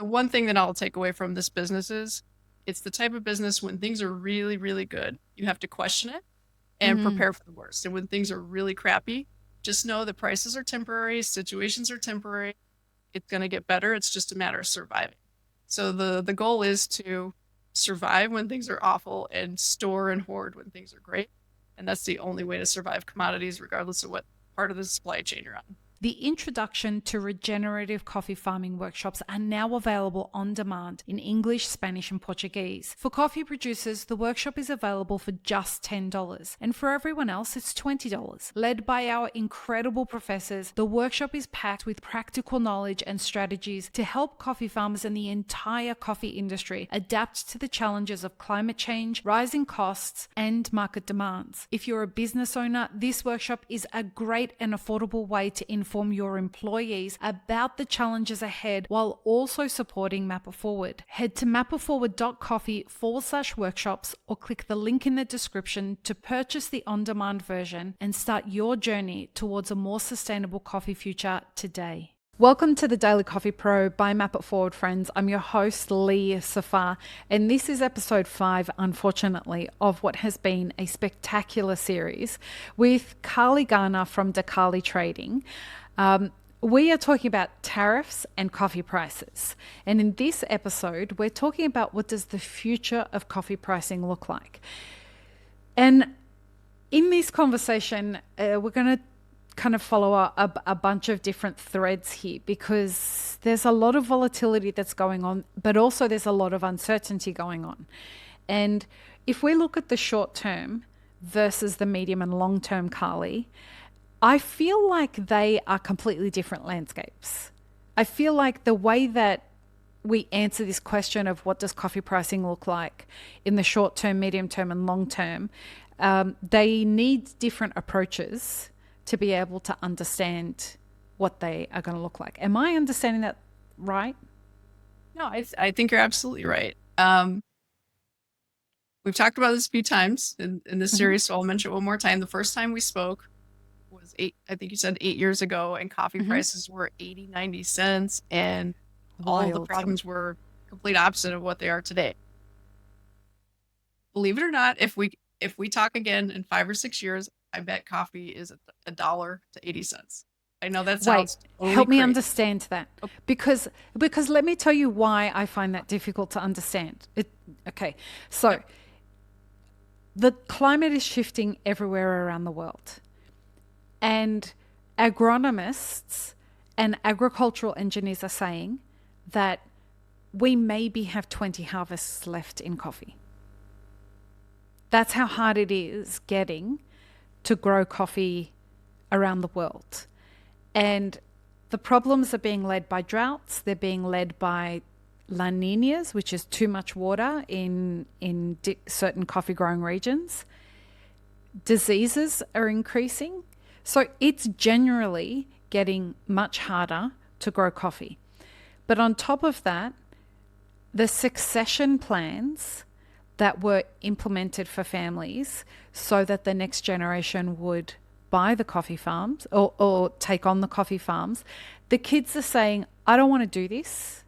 The one thing that I'll take away from this business is it's the type of business when things are really, really good, you have to question it and Mm, prepare for the worst. And when things are really crappy, just know that prices are temporary, situations are temporary. It's going to get better. It's just a matter of surviving. So the goal is to survive when things are awful and store and hoard when things are great. And that's the only way to survive commodities, regardless of what part of the supply chain you're on. The introduction to regenerative coffee farming workshops are now available on demand in English, Spanish, and Portuguese. For coffee producers, the workshop is available for just $10, and for everyone else, it's $20. Led by our incredible professors, the workshop is packed with practical knowledge and strategies to help coffee farmers and the entire coffee industry adapt to the challenges of climate change, rising costs, and market demands. If you're a business owner, this workshop is a great and affordable way to inform your employees about the challenges ahead while also supporting Mapper Forward. Head to mapperforward.coffee/workshops or click the link in the description to purchase the on-demand version and start your journey towards a more sustainable coffee future today. Welcome to the Daily Coffee Pro by Map It Forward, friends. I'm your host, Lee Safar, and this is episode 5, unfortunately, of what has been a spectacular series with Carley Garner from DeCarley Trading. We are talking about tariffs and coffee prices. And in this episode, we're talking about what does the future of coffee pricing look like. And in this conversation, we're going to kind of follow a bunch of different threads here because there's a lot of volatility that's going on, but also there's a lot of uncertainty going on. And if we look at the short term versus the medium and long term, Carley, I feel like they are completely different landscapes. I feel like the way that we answer this question of what does coffee pricing look like in the short term, medium term, and long term, they need different approaches to be able to understand what they are going to look like. Am I understanding that right? No, I think you're absolutely right. We've talked about this a few times in this series, so I'll mention it one more time. The first time we spoke was I think you said 8 years ago, and coffee prices were 80, 90 cents, and all of the Wild. problems were complete opposite of what they are today. Believe it or not, if we talk again in 5 or 6 years, I bet coffee is $1 to 80 cents. I know that Wait, sounds totally help me crazy. understand that. Because let me tell you why I find that difficult to understand. Okay. So the climate is shifting everywhere around the world. And agronomists and agricultural engineers are saying that we maybe have 20 harvests left in coffee. That's how hard it is getting to grow coffee around the world. And the problems are being led by droughts. They're being led by La Niñas, which is too much water in certain coffee growing regions. Diseases are increasing. So it's generally getting much harder to grow coffee. But on top of that, the succession plans that were implemented for families so that the next generation would buy the coffee farms or take on the coffee farms, the kids are saying, I don't want to do this.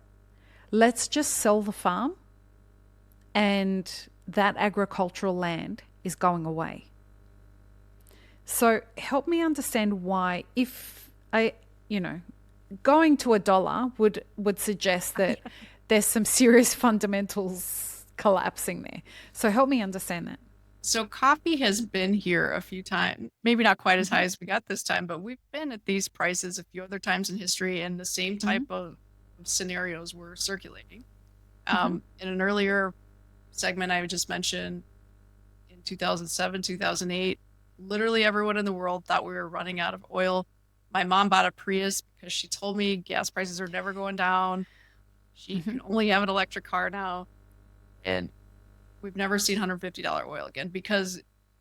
Let's just sell the farm, and that agricultural land is going away. So help me understand why, if going to $1 would suggest that there's some serious fundamentals collapsing there. So help me understand that. So coffee has been here a few times, maybe not quite as high as we got this time, but we've been at these prices a few other times in history, and the same type of scenarios were circulating. In an earlier segment, I just mentioned in 2007, 2008, literally everyone in the world thought we were running out of oil. My mom bought a Prius because she told me gas prices are never going down. She can only have an electric car now. And we've never seen $150 oil again, because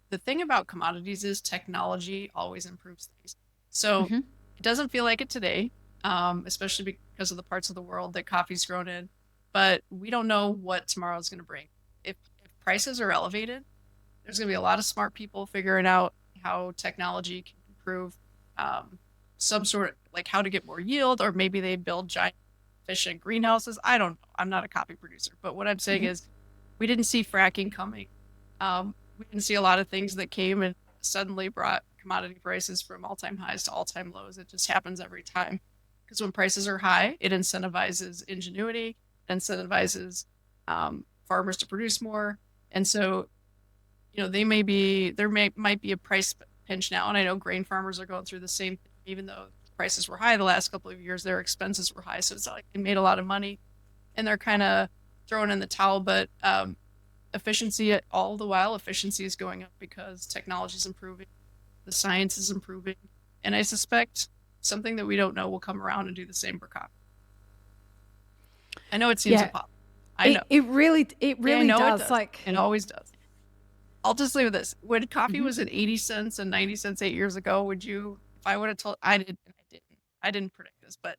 the thing about commodities is technology always improves things. So it doesn't feel like it today, especially because of the parts of the world that coffee's grown in. But we don't know what tomorrow's going to bring. If prices are elevated, there's going to be a lot of smart people figuring out how technology can improve some sort of, like, how to get more yield, or maybe they build giant efficient greenhouses. I don't know. I'm not a coffee producer, but what I'm saying is we didn't see fracking coming. We didn't see a lot of things that came and suddenly brought commodity prices from all-time highs to all-time lows. It just happens every time. Because when prices are high, it incentivizes ingenuity, incentivizes farmers to produce more. And so, might be a price pinch now. And I know grain farmers are going through the same thing, even though prices were high the last couple of years, their expenses were high. So it's not like they made a lot of money and they're kind of throwing in the towel. But efficiency is going up because technology is improving, the science is improving. And I suspect something that we don't know will come around and do the same for coffee. I know it seems impossible. I know. It really does. It does. It always does. I'll just leave with this. When coffee was at 80 cents and 90 cents 8 years ago, if I would have told, I didn't predict this, but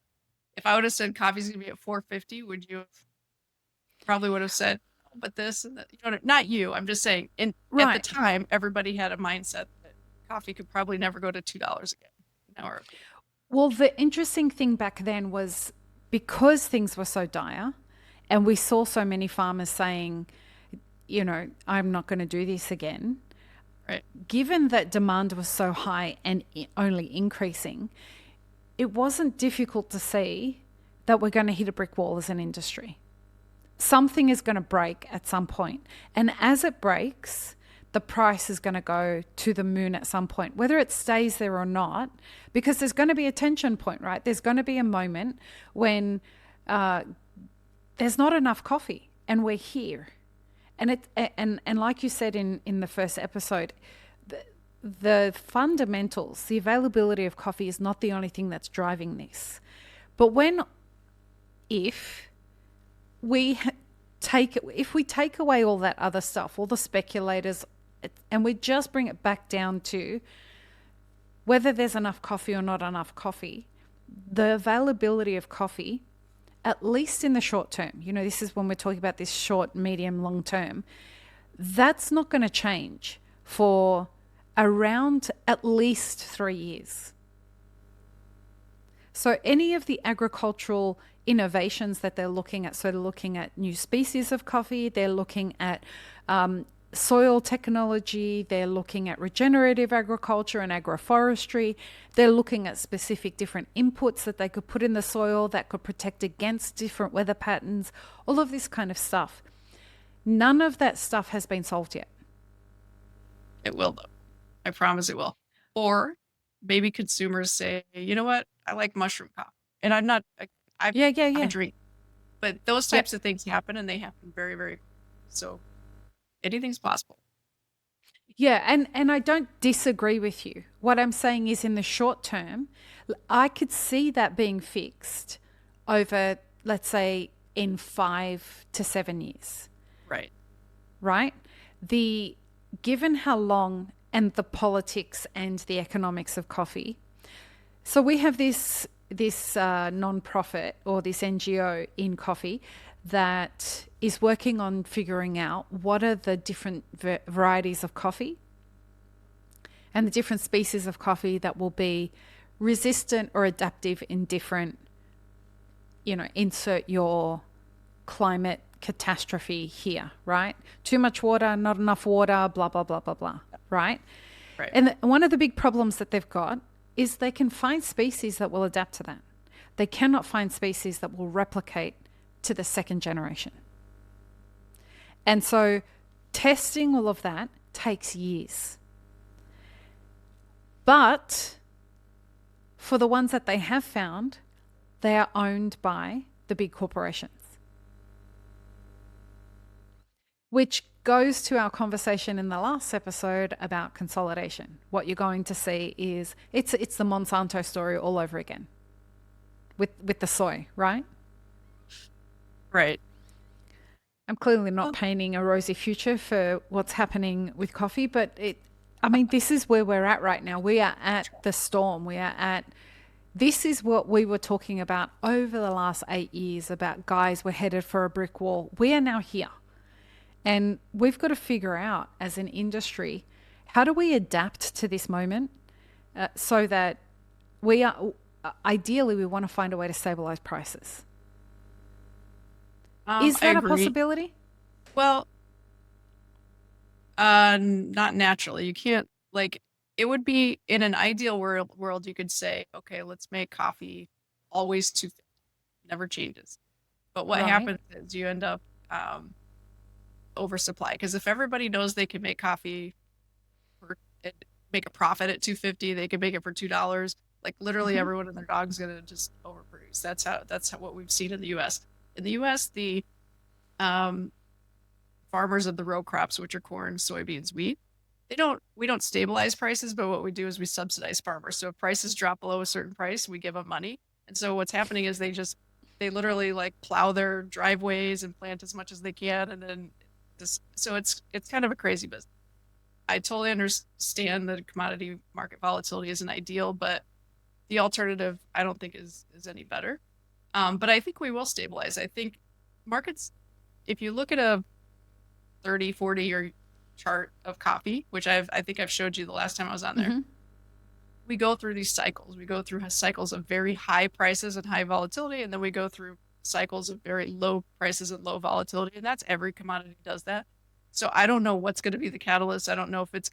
if I would have said coffee's going to be at 4.50, would you have probably would have said, oh, but this and that, not you. I'm just saying at the time, everybody had a mindset that coffee could probably never go to $2 again. Well, the interesting thing back then was because things were so dire and we saw so many farmers saying, I'm not going to do this again. Right. Given that demand was so high and only increasing, it wasn't difficult to see that we're going to hit a brick wall as an industry. Something is going to break at some point. And as it breaks, the price is going to go to the moon at some point, whether it stays there or not, because there's going to be a tension point, right? There's going to be a moment when there's not enough coffee and we're here. And like you said in the first episode, the fundamentals, the availability of coffee is not the only thing that's driving this. But if we take away all that other stuff, all the speculators, and we just bring it back down to whether there's enough coffee or not enough coffee, the availability of coffee, at least in the short term, this is when we're talking about this short, medium, long term, that's not going to change for around at least 3 years. So any of the agricultural innovations that they're looking at, so they're looking at new species of coffee, they're looking at soil technology, they're looking at regenerative agriculture and agroforestry, they're looking at specific different inputs that they could put in the soil that could protect against different weather patterns, all of this kind of stuff. None of that stuff has been solved yet. It will, though. I promise it will. Or maybe consumers say, you know what, I like mushroom coffee. And I'm not, I drink. But those types of things happen, and they happen very, very quickly. So anything's possible. Yeah, and I don't disagree with you. What I'm saying is in the short term, I could see that being fixed over, let's say, in 5 to 7 years. Right? Given how long and the politics and the economics of coffee. So we have this non-profit or this NGO in coffee that is working on figuring out what are the different varieties of coffee and the different species of coffee that will be resistant or adaptive in different, insert your climate catastrophe here, right? Too much water, not enough water, blah, blah, blah, blah, blah, right? And one of the big problems that they've got is they can find species that will adapt to that. They cannot find species that will replicate to the second generation. And so testing all of that takes years. But for the ones that they have found, they are owned by the big corporations. Which goes to our conversation in the last episode about consolidation. What you're going to see is it's the Monsanto story all over again with the soy, right? Right. I'm clearly not painting a rosy future for what's happening with coffee, but this is where we're at right now. We are at the storm. This is what we were talking about over the last 8 years about guys, we're headed for a brick wall. We are now here. And we've got to figure out as an industry, how do we adapt to this moment so that ideally we want to find a way to stabilize prices. Is I that a agree. possibility? Well, not naturally. You can't like it would be in an ideal world you could say, okay, let's make coffee always 250, never changes. But what Right. happens is you end up um oversupply because if everybody knows they can make coffee for and make a profit at 250, they can make it for $2. Like literally Hmm. everyone and their dog's gonna just overproduce. That's how what we've seen in the US. In the US, the um farmers of the row crops, which are corn, soybeans, wheat, we don't stabilize prices, but what we do is we subsidize farmers. So if prices drop below a certain price, we give them money. And so what's happening is they literally like plow their driveways and plant as much as they can, and then so it's kind of a crazy business. I totally understand that commodity market volatility isn't ideal, but the alternative I don't think is any better. But I think we will stabilize. I think markets, if you look at a 30, 40 year chart of coffee, which I think I've showed you the last time I was on there. Hmm. We go through these cycles. We go through cycles of very high prices and high volatility, and then we go through cycles of very low prices and low volatility, and that's every commodity does that. So I don't know what's going to be the catalyst. I don't know if it's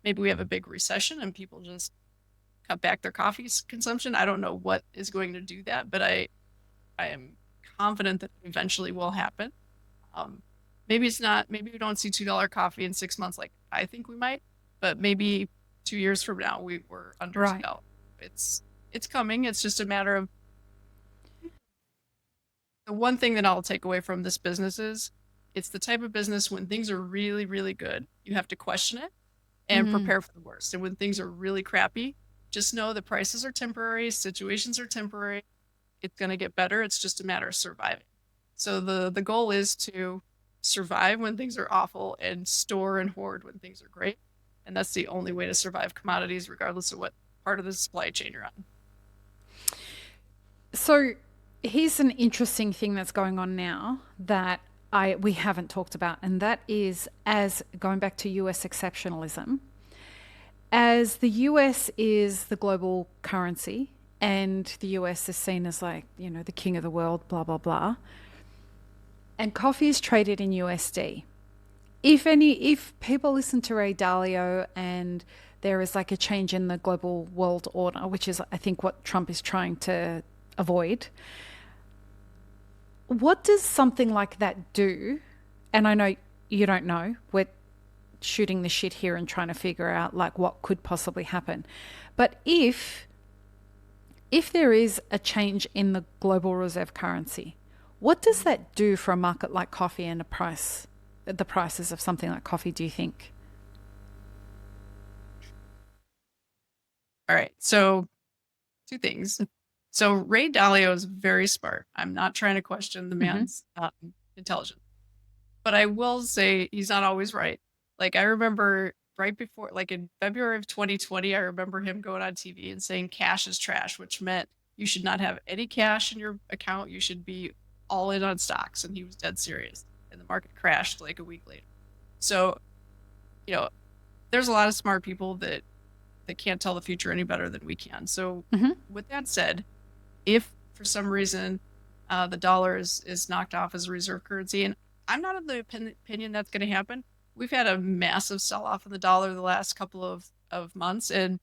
maybe we have a big recession and people just cut back their coffee consumption. I don't know what is going to do that, but I am confident that eventually will happen. Um, maybe it's not, maybe we don't see $2 coffee in 6 months like I think we might, but maybe 2 years from now we're under Right. $2. It's coming. It's just a matter of the one thing that I'll take away from this business is it's the type of business when things are really, really good, you have to question it and Mm. prepare for the worst. And when things are really crappy, just know the prices are temporary, situations are temporary. It's going to get better. It's just a matter of surviving. So the goal is to survive when things are awful and store and hoard when things are great. And that's the only way to survive commodities, regardless of what part of the supply chain you're on. So here's an interesting thing that's going on now that we haven't talked about, and that is as going back to US exceptionalism, as the US is the global currency and the US is seen as like, the king of the world, blah blah blah. And coffee is traded in USD. If people listen to Ray Dalio and there is like a change in the global world order, which is I think what Trump is trying to avoid, what does something like that do? And I know you don't know. We're shooting the shit here and trying to figure out like what could possibly happen. But if there is a change in the global reserve currency, what does that do for a market like coffee and the prices of something like coffee, do you think? All right. So two things. So Ray Dalio is very smart. I'm not trying to question the Mm-hmm. man's intelligence, but I will say he's not always right. Like I remember right before, like in February of 2020, I remember him going on TV and saying cash is trash, which meant you should not have any cash in your account. You should be all in on stocks. And he was dead serious. And the market crashed like a week later. So, you know, there's a lot of smart people that can't tell the future any better than we can. So, Mm-hmm. with that said, if for some reason the dollar is knocked off as a reserve currency, and I'm not of the opinion that's going to happen. We've had a massive sell off in the dollar the last couple of months, and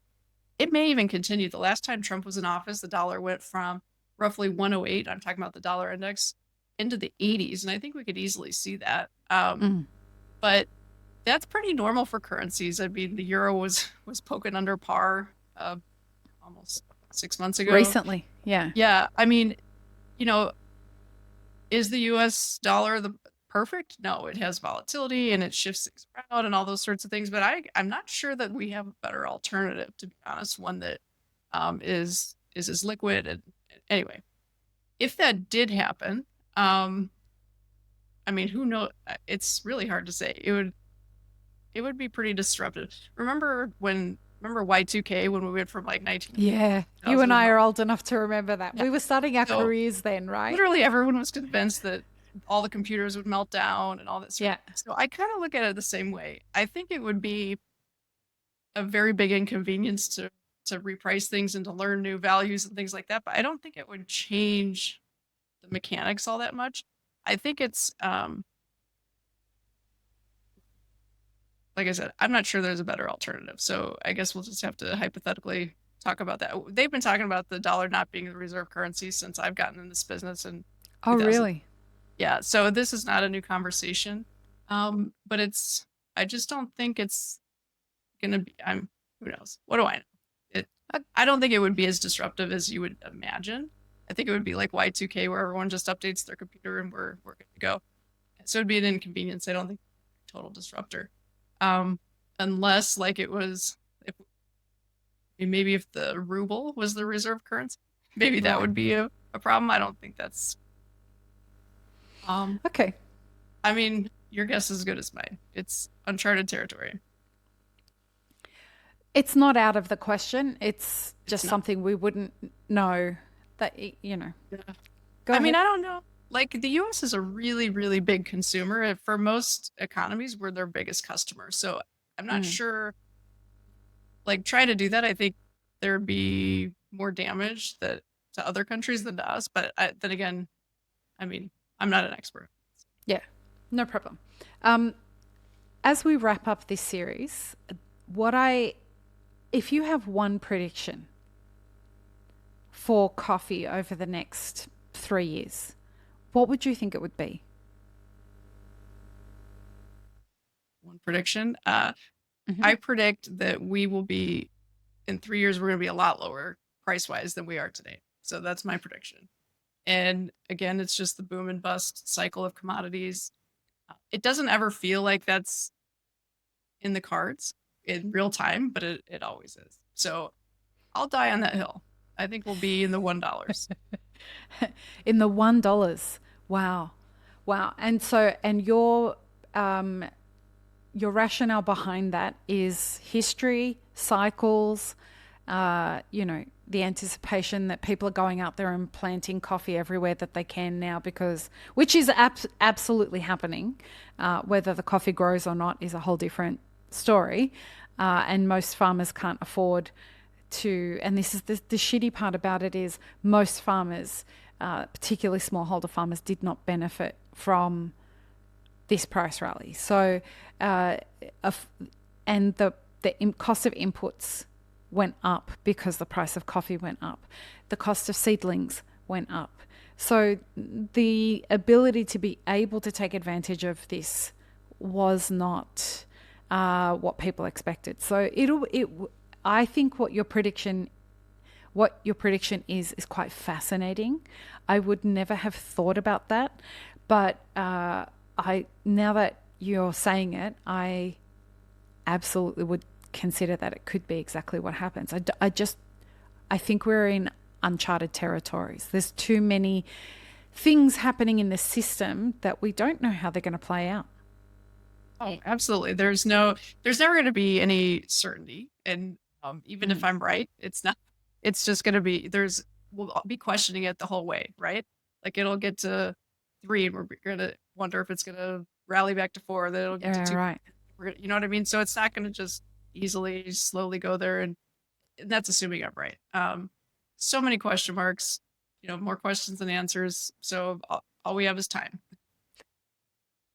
it may even continue. The last time Trump was in office, the dollar went from roughly 108. I'm talking about the dollar index into the 80s, and I think we could easily see that. Mm. But that's pretty normal for currencies. I mean, the euro was poking under par almost 6 months ago. Recently, yeah. Yeah, I mean, you know, is the US dollar the perfect? No, it has volatility and it shifts things around and all those sorts of things. But I'm not sure that we have a better alternative, to be honest, one that is as liquid. And anyway, if that did happen, I mean, who knows? It's really hard to say. It would be pretty disruptive. Remember Y2K when we went from like 19 Yeah. You and 2000 I and are old enough to remember that. yeah. We were starting our So careers then, right? literally everyone was convinced that all the computers would melt down and all that sort of Yeah. thing. So I kind of look at it the same way. I think it would be a very big inconvenience to reprice things and to learn new values and things like that, but I don't think it would change the mechanics all that much. I think it's like I said, I'm not sure there's a better alternative. So I guess we'll just have to hypothetically talk about that. They've been talking about the dollar not being the reserve currency since I've gotten in this business in Oh, 2000. really? Yeah, so this is not a new conversation. But I just don't think it's gonna be, who knows? What do I know? I don't think it would be as disruptive as you would imagine. I think it would be like Y2K where everyone just updates their computer and we're good to go. So it'd be an inconvenience. I don't think total disruptor. Um, Unless like it was, if maybe if the ruble was the reserve currency, maybe that Right. would be a problem. I don't think that's, Okay. I mean, your guess is as good as mine. It's uncharted territory. It's not out of the question. It's It's just not. something we wouldn't know that, Yeah. Go I mean, ahead. I don't know. Like the US is a really, really big consumer. For most economies, we're their biggest customer. So I'm not Mm. sure, like trying to do that, I think there'd be more damage that to other countries than to us. But then again, I mean, I'm not an expert. Yeah, no problem. Um, as we wrap up this series, what I, if you have one prediction for coffee over the next 3 years, what would you think it would be? One prediction. Hmm. I predict that we will be in 3 years, we're going to be a lot lower price wise than we are today. So that's my prediction. And again, it's just the boom and bust cycle of commodities. It doesn't ever feel like that's in the cards in real time, but it always is. So I'll die on that hill. I think we'll be in the $1. In the $1. Wow. Wow. And so, and your rationale behind that is history, cycles, the anticipation that people are going out there and planting coffee everywhere that they can now, because which is absolutely happening. Whether the coffee grows or not is a whole different story, and most farmers can't afford to. And this is the shitty part about it is most farmers, particularly smallholder farmers, did not benefit from this price rally. So, and the cost of inputs went up because the price of coffee went up. The cost of seedlings went up. So the ability to be able to take advantage of this was not what people expected. So I think what your prediction is quite fascinating. I would never have thought about that, but now that you're saying it, I absolutely would consider that it could be exactly what happens. I think we're in uncharted territories. There's too many things happening in the system that we don't know how they're going to play out. Oh, absolutely. There's never going to be any certainty. And even if I'm right, it's not, it's just going to be, we'll be questioning it the whole way, right? Like it'll get to 3 and we're going to wonder if it's going to rally back to 4, then it'll get to 2. Right. You know what I mean? So it's not going to just easily, slowly go there. And that's assuming I'm right. So many question marks, more questions than answers. So all we have is time.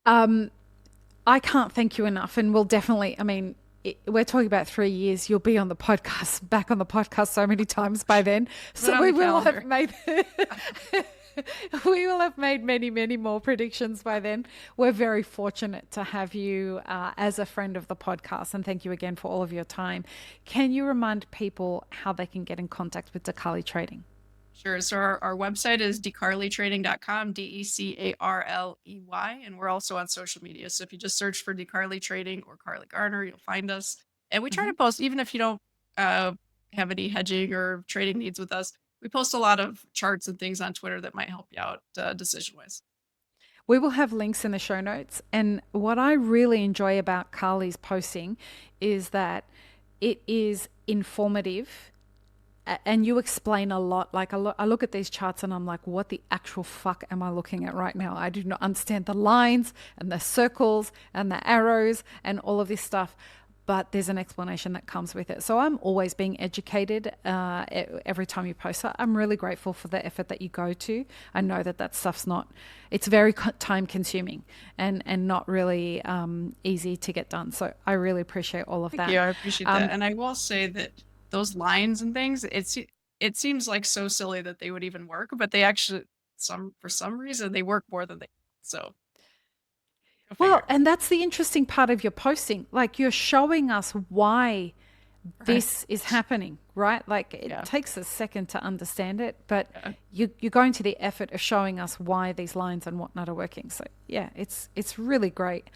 I can't thank you enough, and we'll definitely. I mean, we're talking about 3 years. You'll be on the podcast, back on the podcast, so many times by then. So we will have made. We will have made many, many more predictions by then. We're very fortunate to have you as a friend of the podcast, and thank you again for all of your time. Can you remind people how they can get in contact with DeCarley Trading? Sure. So our website is DeCarleyTrading.com, DeCarley, and we're also on social media. So if you just search for DeCarley Trading or Carley Garner, you'll find us. And we try to post, even if you don't have any hedging or trading needs with us, we post a lot of charts and things on Twitter that might help you out decision-wise. We will have links in the show notes. And what I really enjoy about Carley's posting is that it is informative, and you explain a lot. Like I look at these charts and I'm like, what the actual fuck am I looking at right now? I do not understand the lines and the circles and the arrows and all of this stuff. but there's an explanation that comes with it. So I'm always being educated every time you post that. I'm really grateful for the effort that you go to. I know that that stuff's not, it's very time consuming and not really easy to get done. So I really appreciate all of Thank that. you. I appreciate that. And I will say that those lines and things, it seems like so silly that they would even work, but they actually for some reason they work more than they. So go Well, figure. and that's the interesting part of your posting. Like you're showing us why Right. this is happening, right? Like it Yeah. takes a second to understand it, but Yeah. you're going to the effort of showing us why these lines and whatnot are working. So yeah, it's really great.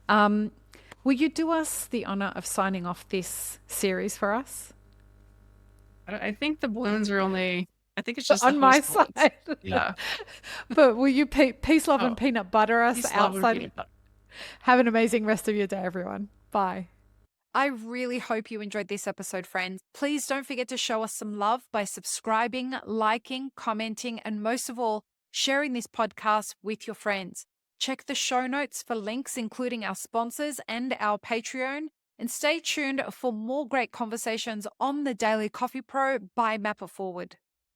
Will you do us the honor of signing off this series for us? I think the balloons are only. I think it's just the On my host balloons. side. Yeah. But will you peace, love, Oh, and peanut butter us peace, love, and outside? peanut butter. Have an amazing rest of your day, everyone. Bye. I really hope you enjoyed this episode, friends. Please don't forget to show us some love by subscribing, liking, commenting, and most of all, sharing this podcast with your friends. Check the show notes for links, including our sponsors and our Patreon. And stay tuned for more great conversations on the Daily Coffee Pro by Mapper Forward.